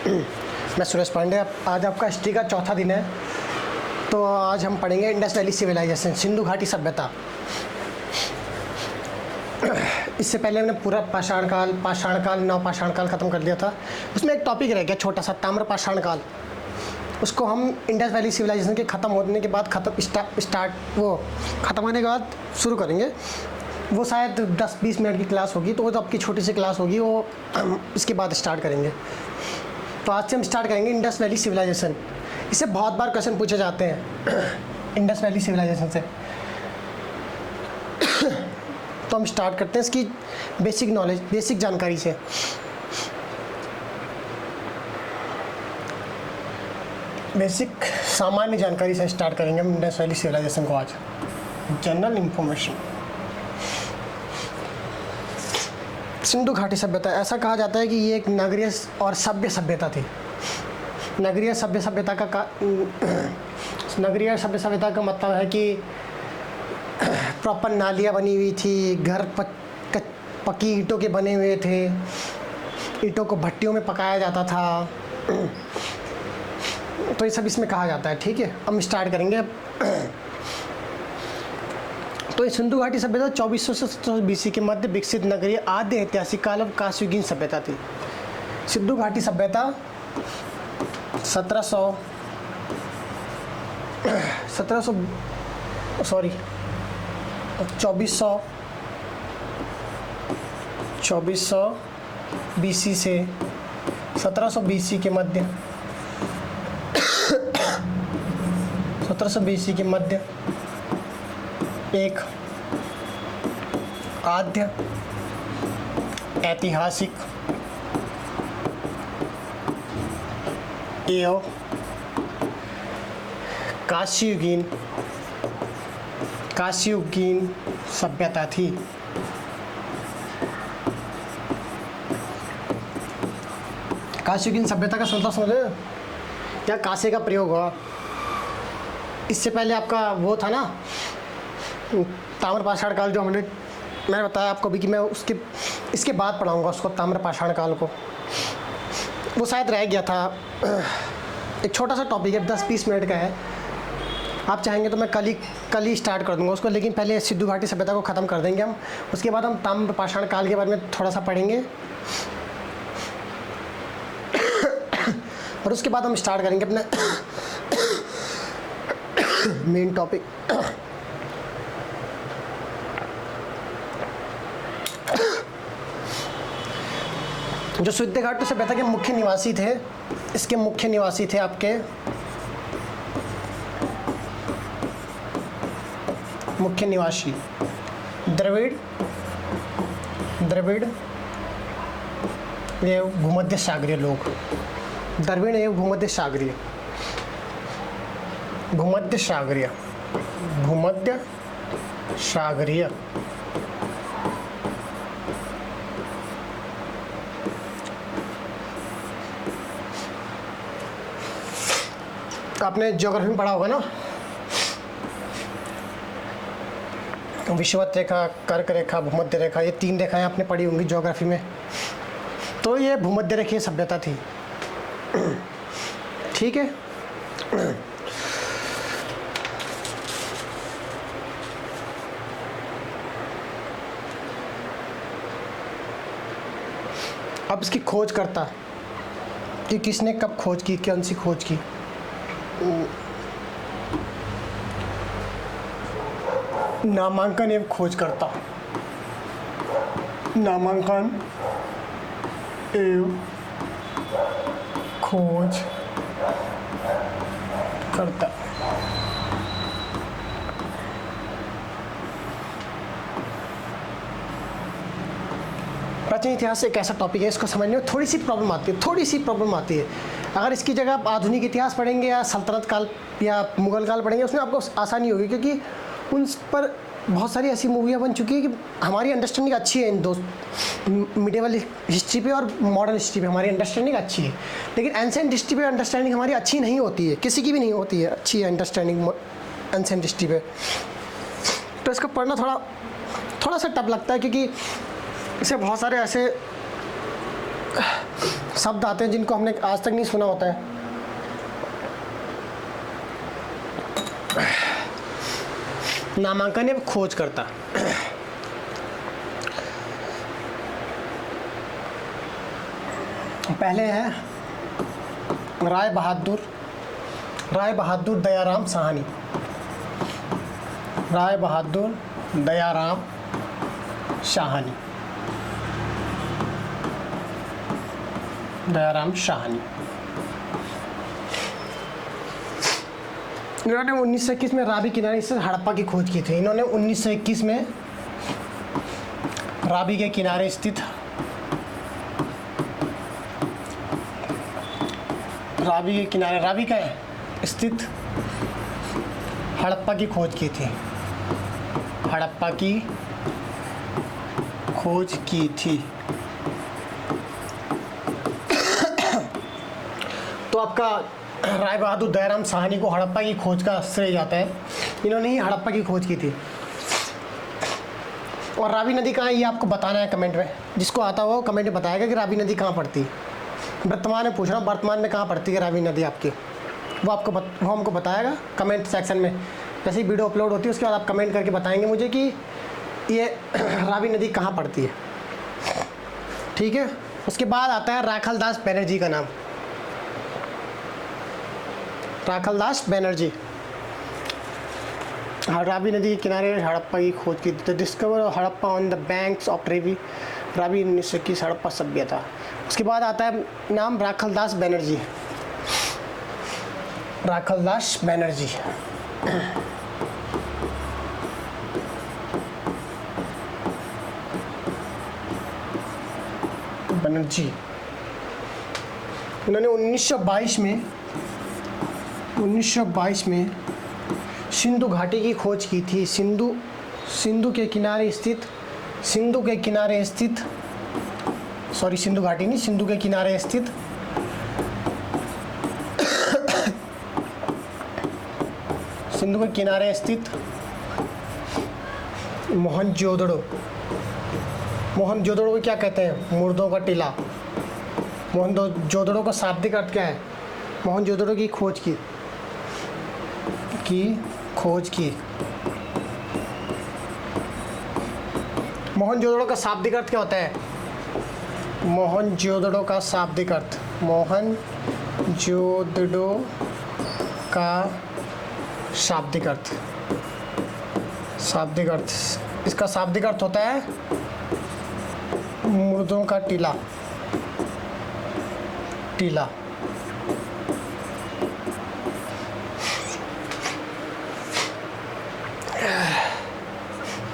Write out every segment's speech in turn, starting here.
मैं सुरेश पांडे। आज आपका हिस्ट्री का चौथा दिन है। तो आज हम पढ़ेंगे इंडस वैली सिविलाइजेशन, सिंधु घाटी सभ्यता। इससे पहले हमने पूरा पाषाण काल नवपाषाण काल ख़त्म कर दिया था। उसमें एक टॉपिक रह गया छोटा सा, ताम्र पाषाण काल। उसको हम इंडस वैली सिविलाइजेशन के ख़त्म होने के बाद ख़त्म होने के बाद शुरू करेंगे। वो शायद 10-20 मिनट की क्लास होगी, तो वो तो आपकी छोटी सी क्लास होगी, वो हम इसके बाद स्टार्ट करेंगे। तो आज से हम स्टार्ट करेंगे इंडस वैली सिविलाइजेशन। इससे बहुत बार क्वेश्चन पूछे जाते हैं इंडस वैली सिविलाइजेशन से। तो हम स्टार्ट करते हैं इसकी बेसिक नॉलेज, बेसिक जानकारी से। बेसिक सामान्य जानकारी से स्टार्ट करेंगे हम इंडस वैली सिविलाइजेशन को आज। General information. सिंधु घाटी सभ्यता, ऐसा कहा जाता है कि ये एक नगरीय और सभ्य सभ्यता थी। नगरीय सभ्य सभ्यता का मतलब है कि प्रॉपर नालियाँ बनी हुई थी, घर पक्की ईंटों के बने हुए थे, ईंटों को भट्टियों में पकाया जाता था। तो ये सब इसमें कहा जाता है। ठीक है, हम स्टार्ट करेंगे। तो ये सिंधु घाटी सभ्यता 2400 से 1700 BC के मध्य विकसित नगरीय आद्य ऐतिहासिक काल और कांस्ययुगीन सभ्यता थी। सिंधु घाटी सभ्यता 2400 BC से 1700 BC के मध्य 1700 BC के मध्य एक आद्य ऐतिहासिक एवं कांस्ययुगीन सभ्यता थी। कांस्ययुगीन सभ्यता का मतलब समझ रहे हो? क्या कांसे का प्रयोग हुआ। इससे पहले आपका वो था ना ताम्र पाषाण काल, जो मैंने बताया आपको भी कि मैं इसके बाद पढ़ाऊँगा उसको, ताम्र पाषाण काल को। वो शायद रह गया था। एक छोटा सा टॉपिक है, 10-20 मिनट का है। आप चाहेंगे तो मैं कल ही स्टार्ट कर दूंगा उसको, लेकिन पहले सिंधु घाटी सभ्यता को ख़त्म कर देंगे हम। उसके बाद हम ताम्र पाषाण काल के बारे में थोड़ा सा पढ़ेंगे और उसके बाद हम स्टार्ट करेंगे अपने मेन टॉपिक। जो सिंधु घाटी सभ्यता के मुख्य निवासी थे, इसके मुख्य निवासी थे आपके मुख्य निवासी द्रविड़ एवं भूमध्य सागरीय लोग। द्रविड़ एवं भूमध्य सागरीय आपने ज्योग्राफी में पढ़ा होगा ना, विषुवत रेखा, कर्क रेखा, भूमध्य रेखा, ये 3 रेखाएं आपने पढ़ी होंगी ज्योग्राफी में। तो ये भूमध्य रेखीय सभ्यता थी। ठीक है। अब इसकी खोज करता कि किसने कब खोज की, कौन सी खोज की। नामांकन एवं खोजकर्ता। नामांकन एवं खोजकर्ता। प्राचीन इतिहास एक ऐसा टॉपिक है, इसको समझने में थोड़ी सी प्रॉब्लम आती है। अगर इसकी जगह आप आधुनिक इतिहास पढ़ेंगे या सल्तनत काल या मुगल काल पढ़ेंगे, उसमें आपको आसानी होगी, क्योंकि उन पर बहुत सारी ऐसी मूवियाँ बन चुकी है कि हमारी अंडरस्टैंडिंग अच्छी है इन दो मिडिवल हिस्ट्री पे और मॉडर्न हिस्ट्री पे हमारी अंडरस्टैंडिंग अच्छी है। लेकिन एंसेंट हिस्ट्री पे अंडरस्टैंडिंग हमारी अच्छी नहीं होती है, किसी की भी नहीं होती है अच्छी अंडरस्टैंडिंग एंसेंट हिस्ट्री पे। तो इसको पढ़ना थोड़ा सा टफ लगता है, क्योंकि इसे बहुत सारे ऐसे शब्द आते हैं जिनको हमने आज तक नहीं सुना होता है। नामांकन या खोजकर्ता। पहले है राय बहादुर दयाराम साहनी। राय बहादुर दयाराम साहनी। इन्होंने 1921 में रावी किनारे से हड़प्पा की खोज की थी। इन्होंने 1921 में रावी के किनारे स्थित स्थित हड़प्पा की खोज की थी। तो आपका राय बहादुर दयाराम साहनी को हड़प्पा की खोज का श्रेय जाता है। इन्होंने ही हड़प्पा की खोज की थी। और रावी नदी कहाँ है ये आपको बताना है कमेंट में। जिसको आता हो कमेंट में बताएगा कि रावी नदी कहाँ पड़ती है। वर्तमान में पूछ रहा हूँ, वर्तमान में कहाँ पड़ती है रावी नदी आपकी, वो हमको बताएगा कमेंट सेक्शन में। जैसे ही वीडियो अपलोड होती है उसके बाद आप कमेंट करके बताएंगे मुझे कि ये रावी नदी कहाँ पड़ती है। ठीक है। उसके बाद आता है राखलदास बनर्जी का नाम। राखलदास बनर्जी रावी नदी के किनारे हड़प्पा की खोज की थी। Discover Harappa on the banks of Ravi 1921 Harappa सभ्यता। उसके बाद आता है नाम राखलदास बनर्जी। इन्होंने 1922 में सिंधु घाटी की खोज की थी। सिंधु के किनारे स्थित सिंधु के किनारे स्थित मोहनजोदड़ो को क्या कहते हैं? मुर्दों का टीला। मोहनजोदड़ो का शाब्दिक अर्थ क्या है? मोहनजोदड़ो की खोज की मोहनजोदड़ो का शाब्दिक अर्थ क्या होता है? मोहनजोदड़ो का शाब्दिक अर्थ इसका शाब्दिक अर्थ होता है मुर्दों का टीला।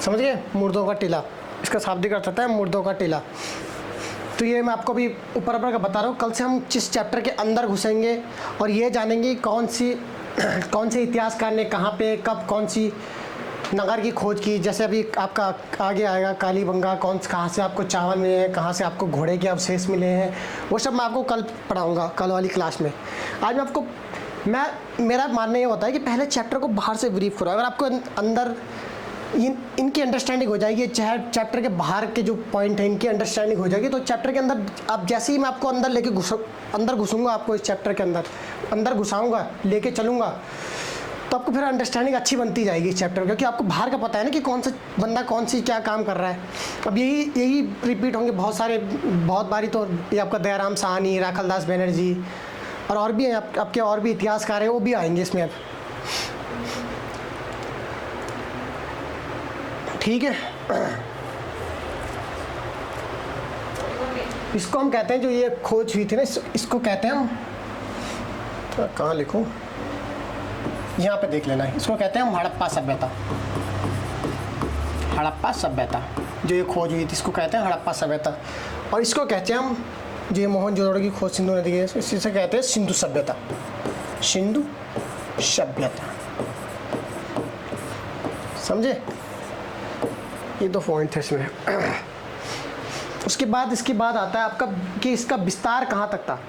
समझ गए? मुर्दों का टीला, इसका शाब्दिक अर्थ होता है मुर्दों का टीला। तो ये मैं आपको भी ऊपर का बता रहा हूँ। कल से हम जिस चैप्टर के अंदर घुसेंगे और ये जानेंगे कौन से इतिहासकार ने कहाँ पे कब कौन सी नगर की खोज की। जैसे अभी आपका आगे आएगा कालीबंगा, कहाँ से आपको चावल मिले हैं, कहाँ से आपको घोड़े के अवशेष मिले हैं, वो सब मैं आपको कल पढ़ाऊँगा, कल वाली क्लास में। आज मैं आपको मेरा मानना ये होता है कि पहले चैप्टर को बाहर से ब्रीफ करो। अगर आपको अंदर इनकी अंडरस्टैंडिंग हो जाएगी, चाहे चैप्टर के बाहर के जो पॉइंट है इनकी अंडरस्टैंडिंग हो जाएगी, तो चैप्टर के अंदर आप जैसे ही मैं आपको अंदर लेके घुसूँगा, आपको इस चैप्टर के अंदर घुसाऊँगा, लेके चलूँगा, तो आपको फिर अंडरस्टैंडिंग अच्छी बनती जाएगी इस चैप्टर, क्योंकि आपको बाहर का पता है ना कि कौन सा बंदा कौन सी क्या काम कर रहा है। अब यही रिपीट होंगे बहुत बारी। तो ये आपका दयाराम साहनी, राखलदास बनर्जी और भी हैं आपके और भी इतिहासकार हैं, वो भी आएंगे इसमें अब। ठीक है। इसको हम कहते हैं, जो ये खोज हुई थी ना, इसको कहते हैं हम, कहाँ लिखूं, यहाँ पे देख लेना है। इसको कहते हैं हम हड़प्पा सभ्यता। जो ये खोज हुई थी इसको कहते हैं हड़प्पा सभ्यता। और इसको कहते हैं हम, जो मोहनजोदड़ो की खोज सिंधु नदी की, इसे कहते हैं सिंधु सभ्यता। समझे? ये दो पॉइंट थे इसमें। उसके बाद इसके बाद आता है आपका कि इसका विस्तार कहाँ तक था।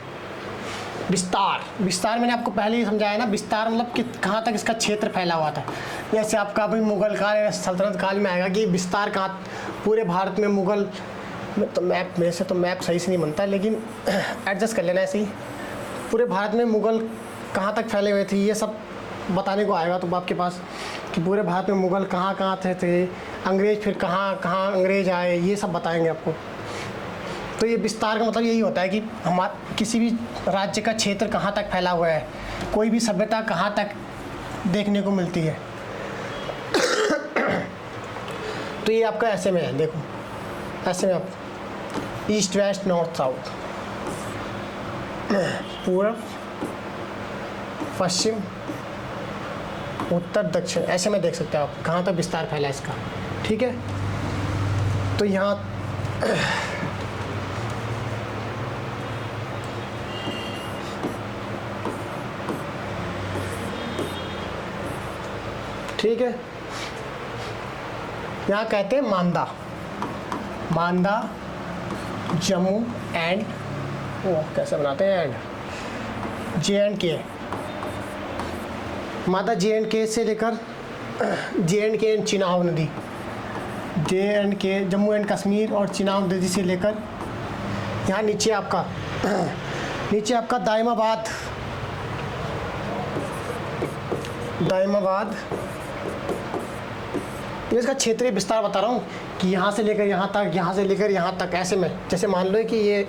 विस्तार मैंने आपको पहले ही समझाया ना। विस्तार मतलब कि कहाँ तक इसका क्षेत्र फैला हुआ था। जैसे आपका अभी मुगल काल या सल्तनत काल में आएगा कि विस्तार कहाँ, पूरे भारत में मुगल तो मैप मेरे से तो मैप सही से नहीं बनता, लेकिन एडजस्ट कर लेना ऐसे ही। पूरे भारत में मुग़ल कहाँ तक फैले हुए थे ये सब बताने को आएगा तो आपके पास, कि पूरे भारत में मुग़ल कहाँ कहाँ थे, अंग्रेज़ फिर कहाँ कहाँ अंग्रेज़ आए, ये सब बताएंगे आपको। तो ये विस्तार का मतलब यही होता है कि हमारा किसी भी राज्य का क्षेत्र कहाँ तक फैला हुआ है, कोई भी सभ्यता कहाँ तक देखने को मिलती है। तो ये आपका ऐसे में है, देखो ऐसे में आप ईस्ट वेस्ट नॉर्थ साउथ, पूर्व पश्चिम उत्तर दक्षिण, ऐसे में देख सकते हो आप कहाँ तक विस्तार फैला है इसका। ठीक है, तो यहाँ ठीक है, यहाँ कहते हैं मांदा, मांदा जम्मू एंड वो कैसे बनाते हैं एंड JNK, मांदा JNK से लेकर JNK एंड चिनाब नदी, JNK जम्मू एंड कश्मीर और चिनाब नदी से लेकर यहाँ नीचे आपका दाइमाबाद, इसका क्षेत्रीय विस्तार बता रहा हूँ कि यहाँ से लेकर यहाँ तक, यहाँ से लेकर यहाँ तक, ऐसे में जैसे मान लो कि ये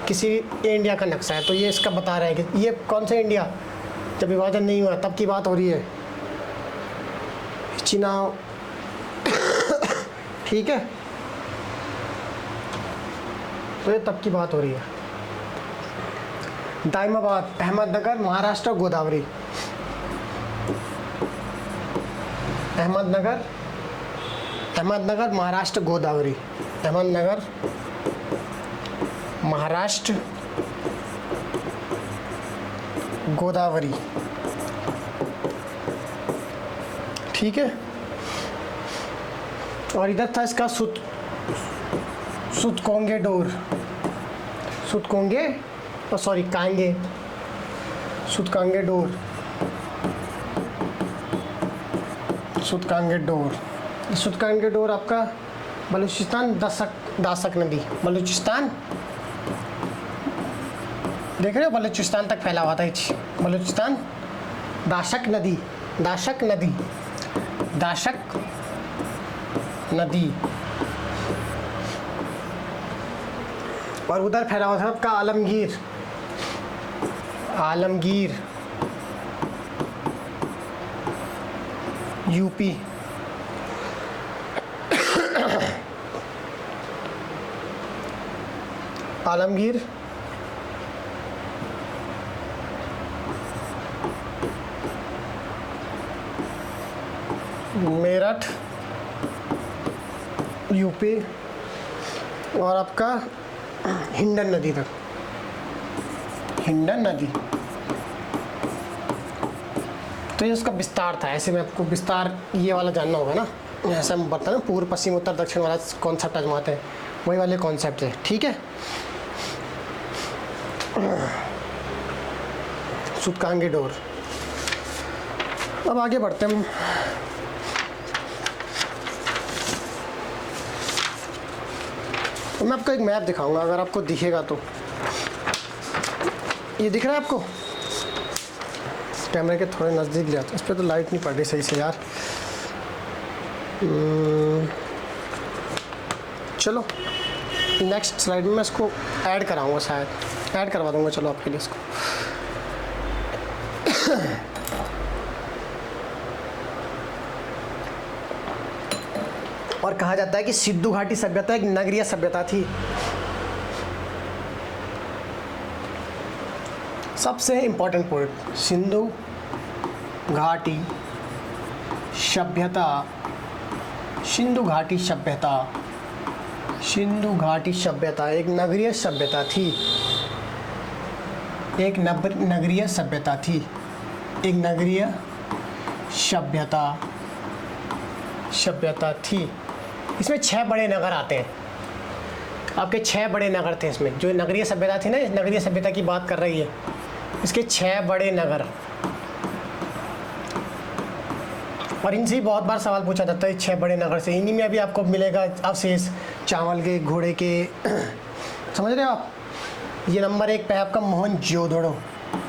किसी इंडिया का नक्शा है तो ये इसका बता रहा है कि ये कौन सा इंडिया, जब विभाजन नहीं हुआ तब की बात हो रही है, चिनाब। ठीक है, तो ये तब की बात हो रही है। दाइमाबाद अहमदनगर महाराष्ट्र गोदावरी, अहमदनगर महाराष्ट्र गोदावरी, अहमदनगर महाराष्ट्र गोदावरी। ठीक है, और इधर था इसका सुतकोंगे डोर, सुतकोंगे सॉरी कांगे, सुतकांगे डोर, सुतकांगे डोर। सुतकांगे डोर आपका बलूचिस्तान दासक नदी, बलूचिस्तान देख रहे हो, बलूचिस्तान तक फैला हुआ था बलूचिस्तान, दाशक नदी। और उधर फैला हुआ था आपका आलमगीर यूपी। आलमगीर मेरठ यूपी, और आपका हिंडन नदी तक, हिंडन नदी। तो ये उसका विस्तार था। ऐसे में आपको विस्तार ये वाला जानना होगा ना, ऐसा हम बताना पूर्व पश्चिम उत्तर दक्षिण वाला कॉन्सेप्ट आजमाते हैं, वही वाले कॉन्सेप्ट है। ठीक है, सुतकांगे डोर। अब आगे बढ़ते हैं। तो मैं आपको एक मैप दिखाऊंगा, अगर आपको दिखेगा तो। ये दिख रहा है आपको? कैमरे के थोड़े नज़दीक ले आता, इस पर तो लाइट नहीं पड़ रही सही से यार। चलो नेक्स्ट स्लाइड में मैं इसको ऐड कराऊंगा, शायद ऐड करवा दूंगा। चलो आपके लिए इसको और कहा जाता है कि सिंधु घाटी सभ्यता एक नगरीय सभ्यता थी। सबसे इंपॉर्टेंट पॉइंट, सिंधु घाटी सभ्यता, सिंधु घाटी सभ्यता, सिंधु घाटी सभ्यता एक नगरीय सभ्यता थी, एक नगरीय सभ्यता थी, एक नगरीय सभ्यता थी। इसमें 6 बड़े नगर आते हैं, आपके 6 बड़े नगर थे इसमें। जो नगरीय सभ्यता थी ना, इस नगरीय सभ्यता की बात कर रही है, इसके 6 बड़े नगर। और इनसे ही बहुत बार सवाल पूछा जाता है 6 बड़े नगर से। इन्हीं में अभी आपको मिलेगा अवशेष चावल के, घोड़े के। समझ रहे हो आप? ये नंबर 1 पे है आपका मोहनजोदड़ो।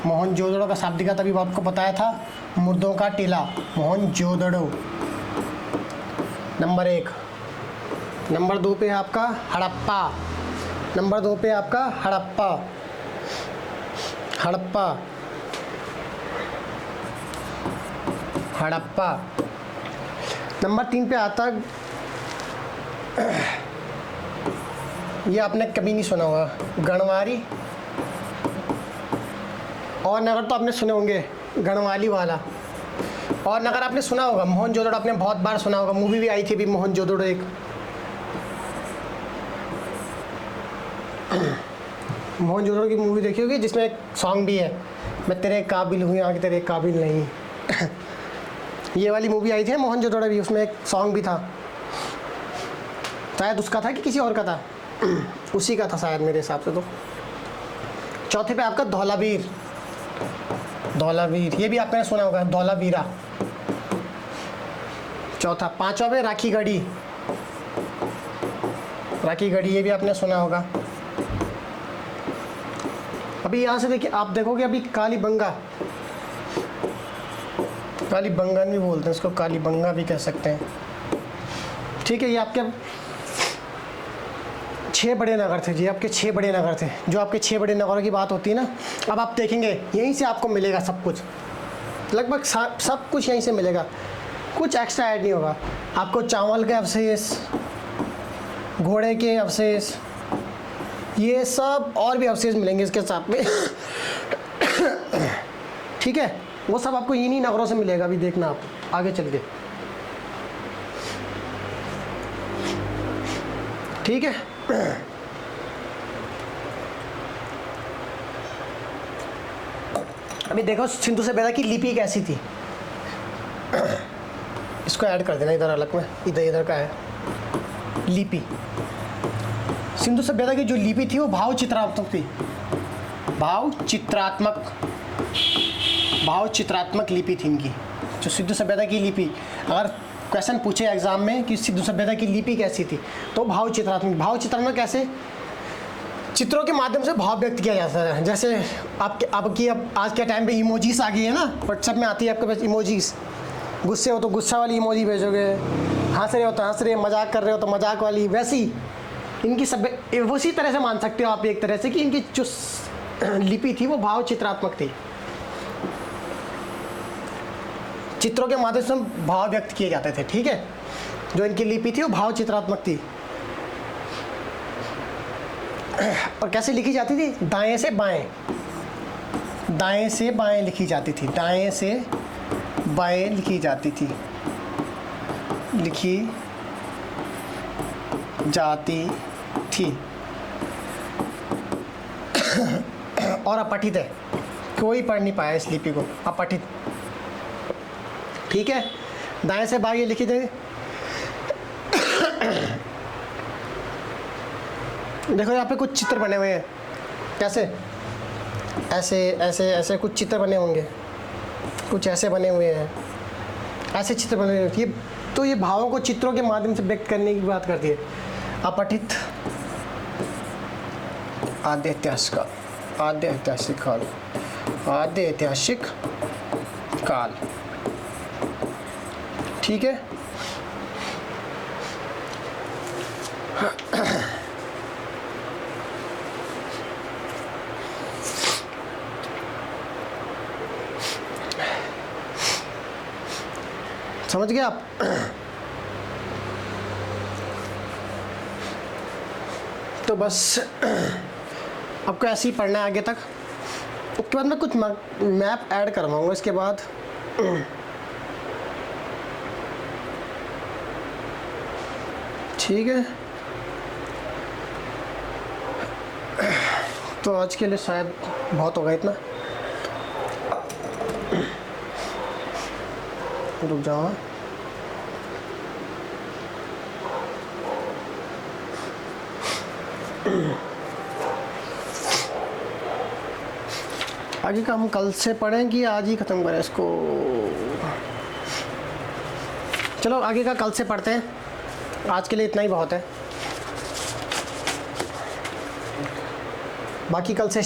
मोहनजोदड़ो का शाब्दिक अर्थ अभी आपको बताया था, मुर्दों का टीला, मोहनजोदड़ो नंबर 1। नंबर 2 पे है आपका हड़प्पा। नंबर 2 पे आपका हड़प्पा, हड़प्पा, हड़प्पा। नंबर 3 पे आता, ये आपने कभी नहीं सुना होगा, गढ़वारी। और नगर तो आपने सुने होंगे, गढ़वाली वाला। और नगर आपने सुना होगा, मोहनजोदड़ो आपने बहुत बार सुना होगा, मूवी भी आई थी अभी मोहनजोदड़ो एक। मोहनजोदड़ो की मूवी देखी होगी जिसमें एक सॉन्ग भी है, मैं तेरे काबिल हूँ आगे तेरे काबिल नहीं। ये वाली मूवी आई थी मोहनजोदड़ो भी, उसमें एक सॉन्ग भी था, शायद उसका था कि किसी और का था, उसी का था शायद मेरे हिसाब से तो। चौथे पे आपका धौलावीर। धौलावीर ये भी आपने सुना होगा, धौलावीरा चौथा। 5वां पे राखीगढ़ी। राखीगढ़ी ये भी आपने सुना होगा। अभी यहाँ से देखिए, आप देखोगे अभी कालीबंगा, कालीबंगन भी बोलते हैं इसको, कालीबंगा भी कह सकते हैं। ठीक है, ये आपके 6 बड़े नगर थे जी, आपके 6 बड़े नगर थे। जो आपके 6 बड़े नगरों की बात होती है ना, अब आप देखेंगे यहीं से आपको मिलेगा सब कुछ, लगभग सब कुछ यहीं से मिलेगा, कुछ एक्स्ट्रा ऐड नहीं होगा। आपको चावल के अवशेष, घोड़े के अवशेष, ये सब और भी अवशेष मिलेंगे इसके साथ में। ठीक है, वो सब आपको इन्हीं नगरों से मिलेगा। अभी देखना आप आगे चल के, ठीक है। अभी देखो सिंधु सभ्यता की लिपि कैसी थी, इसको ऐड कर देना इधर अलग में, इधर का है लिपि। सिंधु सभ्यता की जो लिपि थी वो भाव चित्रात्मक थी, भाव चित्रात्मक लिपि थी इनकी, जो सिंधु सभ्यता की लिपि। अगर क्वेश्चन पूछे एग्जाम में कि सिंधु सभ्यता की लिपि कैसी थी, तो भाव चित्रात्मक। भाव चित्रात्मक कैसे? चित्रों के माध्यम से भाव व्यक्त किया जाता है। जैसे आपकी आज के टाइम पे इमोजीज आ गई है ना, व्हाट्सएप में आती है आपके पास इमोजीज। गुस्से हो तो गुस्सा वाली इमोजी भेजोगे, हंस रहे हो तो हंस रहे, मजाक कर रहे हो तो मजाक वाली, वैसी इनकी सब उसी तरह से मान सकते हो आप एक तरह से कि इनकी जो लिपि थी वो भाव चित्रात्मक थी। चित्रों के माध्यम से भाव व्यक्त किए जाते थे। ठीक है, जो इनकी लिपि थी वो भाव चित्रात्मक थी। और कैसे लिखी जाती थी? दाएं से बाएं, दाएं से बाएं लिखी जाती थी, दाएं से बाएं लिखी जाती थी, लिखी जाती थी। और अपठित है, कोई पढ़ नहीं पाया इस लिपि को, अपठित। ठीक है, दाएं से बाएं लिखी जाती। देखो यहाँ पे कुछ चित्र बने हुए हैं, कैसे? ऐसे ऐसे ऐसे कुछ चित्र बने होंगे, कुछ ऐसे बने हुए हैं, ऐसे चित्र बने हुए हैं। तो ये भावों को चित्रों के माध्यम से व्यक्त करने की बात करती है। अपठित आद्य ऐतिहासिक काल, आद्य ऐतिहासिक काल। ठीक है, समझ गए आप? तो बस आपको ऐसे ही पढ़ना है आगे तक। उसके बाद मैं कुछ मैप ऐड करवाऊंगा इसके बाद। ठीक है, तो आज के लिए शायद बहुत होगा इतना। रुक जाओ, आगे का हम कल से पढ़ें कि आज ही ख़त्म करें इसको? चलो आगे का कल से पढ़ते हैं, आज के लिए इतना ही बहुत है, बाकी कल से